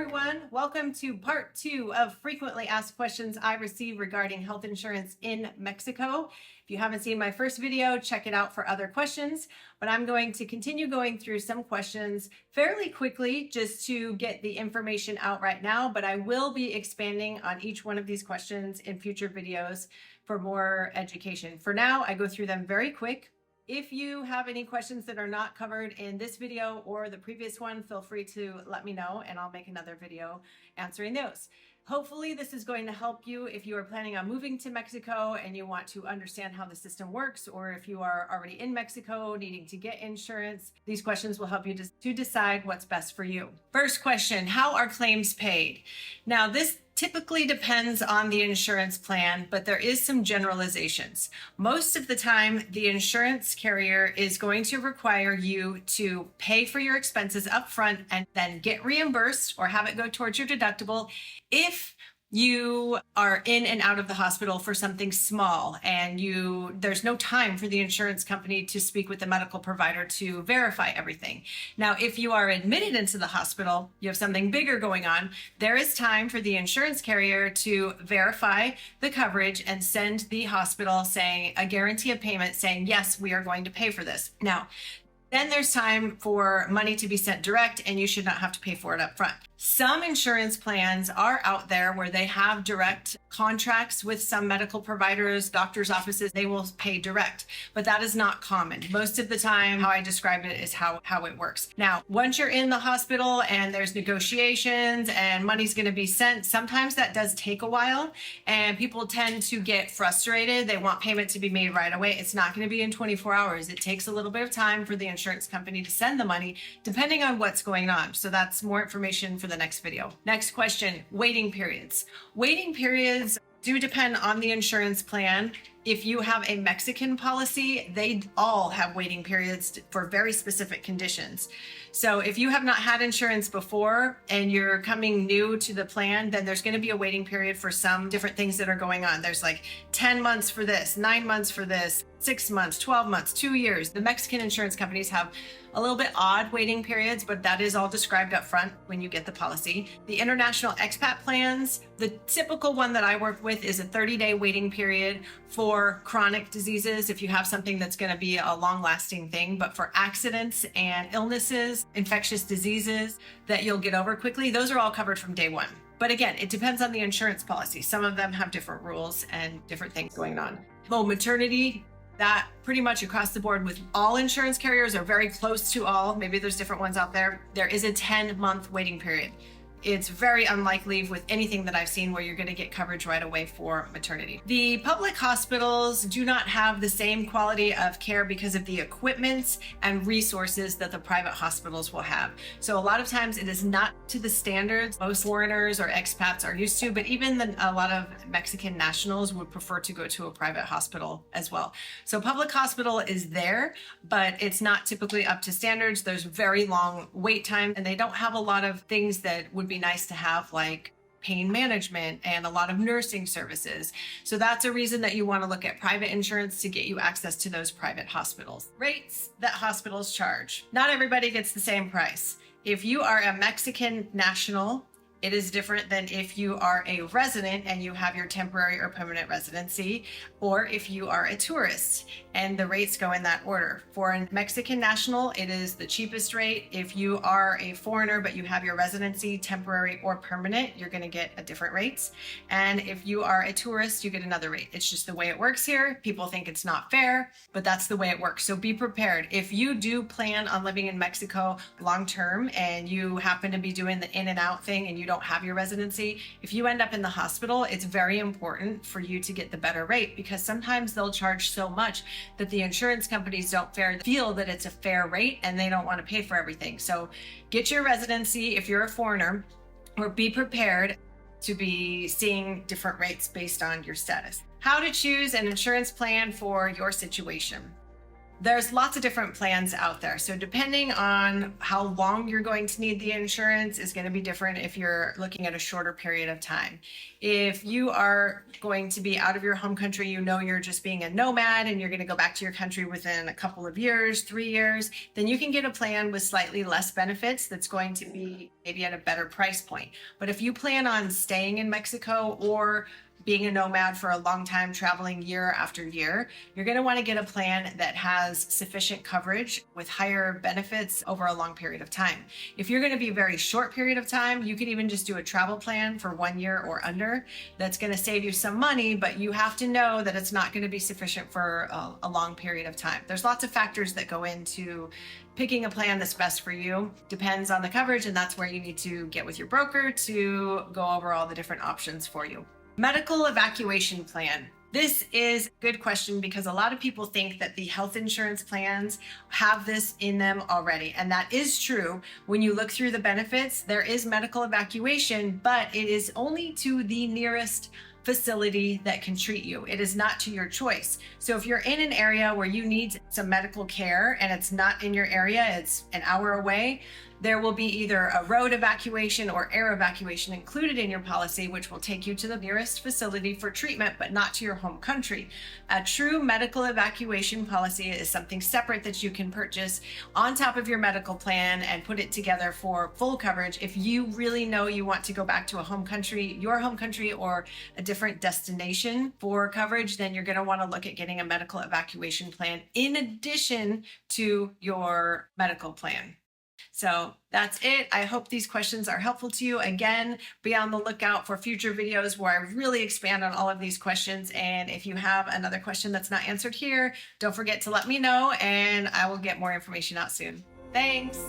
everyone. Welcome to part 2 of frequently asked questions I receive regarding health insurance in Mexico. If you haven't seen my first video, check it out for other questions, but I'm going to continue going through some questions fairly quickly just to get the information out right now, but I will be expanding on each one of these questions in future videos for more education. For now, I go through them very quick. If you have any questions that are not covered in this video or the previous one, feel free to let me know and I'll make another video answering those. Hopefully this is going to help you if you are planning on moving to Mexico and you want to understand how the system works, or if you are already in Mexico needing to get insurance. These questions will help you to decide what's best for you. First question, how are claims paid? Now this typically depends on the insurance plan, but there is some generalizations. Most of the time, the insurance carrier is going to require you to pay for your expenses up front and then get reimbursed or have it go towards your deductible if you are in and out of the hospital for something small and there's no time for the insurance company to speak with the medical provider to verify everything. Now, if you are admitted into the hospital, you have something bigger going on, there is time for the insurance carrier to verify the coverage and send the hospital saying a guarantee of payment saying, yes, we are going to pay for this. Now, then there's time for money to be sent direct and you should not have to pay for it up front. Some insurance plans are out there where they have direct contracts with some medical providers, doctors' offices, they will pay direct, but that is not common. Most of the time, how I described it is how it works. Now, once you're in the hospital and there's negotiations and money's gonna be sent, sometimes that does take a while and people tend to get frustrated. They want payment to be made right away. It's not gonna be in 24 hours. It takes a little bit of time for the insurance company to send the money, depending on what's going on. So that's more information for the next video. Next question, waiting periods. Waiting periods do depend on the insurance plan. If you have a Mexican policy, they all have waiting periods for very specific conditions. So if you have not had insurance before and you're coming new to the plan, then there's going to be a waiting period for some different things that are going on. There's like 10 months for this, 9 months for this, 6 months, 12 months, 2 years. The Mexican insurance companies have a little bit odd waiting periods, but that is all described up front when you get the policy. The international expat plans, the typical one that I work with is a 30-day waiting period for chronic diseases, if you have something that's going to be a long-lasting thing. But for accidents and illnesses, infectious diseases that you'll get over quickly, those are all covered from day one. But again, it depends on the insurance policy. Some of them have different rules and different things going on. Maternity, that pretty much across the board with all insurance carriers are very close to all. Maybe there's different ones out there. There is a 10-month waiting period. It's very unlikely with anything that I've seen where you're going to get coverage right away for maternity. The public hospitals do not have the same quality of care because of the equipment and resources that the private hospitals will have. So a lot of times it is not to the standards most foreigners or expats are used to, but even a lot of Mexican nationals would prefer to go to a private hospital as well. So public hospital is there, but it's not typically up to standards. There's very long wait time and they don't have a lot of things that would be nice to have, like pain management and a lot of nursing services. So that's a reason that you want to look at private insurance to get you access to those private hospitals. Rates that hospitals charge. Not everybody gets the same price. If you are a Mexican national, it is different than if you are a resident and you have your temporary or permanent residency, or if you are a tourist, and the rates go in that order. For a Mexican national, it is the cheapest rate. If you are a foreigner but you have your residency, temporary or permanent, you're going to get a different rates. And if you are a tourist, you get another rate. It's just the way it works here. People think it's not fair, but that's the way it works. So be prepared. If you do plan on living in Mexico long term and you happen to be doing the in and out thing and you don't have your residency, if you end up in the hospital, it's very important for you to get the better rate, because sometimes they'll charge so much that the insurance companies don't feel that it's a fair rate and they don't want to pay for everything. So get your residency if you're a foreigner, or be prepared to be seeing different rates based on your status. How to choose an insurance plan for your situation. There's lots of different plans out there. So depending on how long you're going to need the insurance is going to be different if you're looking at a shorter period of time. If you are going to be out of your home country, you know you're just being a nomad and you're going to go back to your country within a couple of years, 3 years, then you can get a plan with slightly less benefits that's going to be maybe at a better price point. But if you plan on staying in Mexico or being a nomad for a long time, traveling year after year, you're going to want to get a plan that has sufficient coverage with higher benefits over a long period of time. If you're going to be a very short period of time, you can even just do a travel plan for 1 year or under. That's going to save you some money, but you have to know that it's not going to be sufficient for a long period of time. There's lots of factors that go into picking a plan that's best for you. Depends on the coverage, and that's where you need to get with your broker to go over all the different options for you. Medical evacuation plan. This is a good question because a lot of people think that the health insurance plans have this in them already. And that is true. When you look through the benefits, there is medical evacuation, but it is only to the nearest facility that can treat you. It is not to your choice. So if you're in an area where you need some medical care and it's not in your area, it's an hour away, there will be either a road evacuation or air evacuation included in your policy, which will take you to the nearest facility for treatment, but not to your home country. A true medical evacuation policy is something separate that you can purchase on top of your medical plan and put it together for full coverage. If you really know you want to go back to a home country, your home country, or a different destination for coverage, then you're going to want to look at getting a medical evacuation plan in addition to your medical plan. So that's it. I hope these questions are helpful to you. Again, be on the lookout for future videos where I really expand on all of these questions. And if you have another question that's not answered here, don't forget to let me know and I will get more information out soon. Thanks.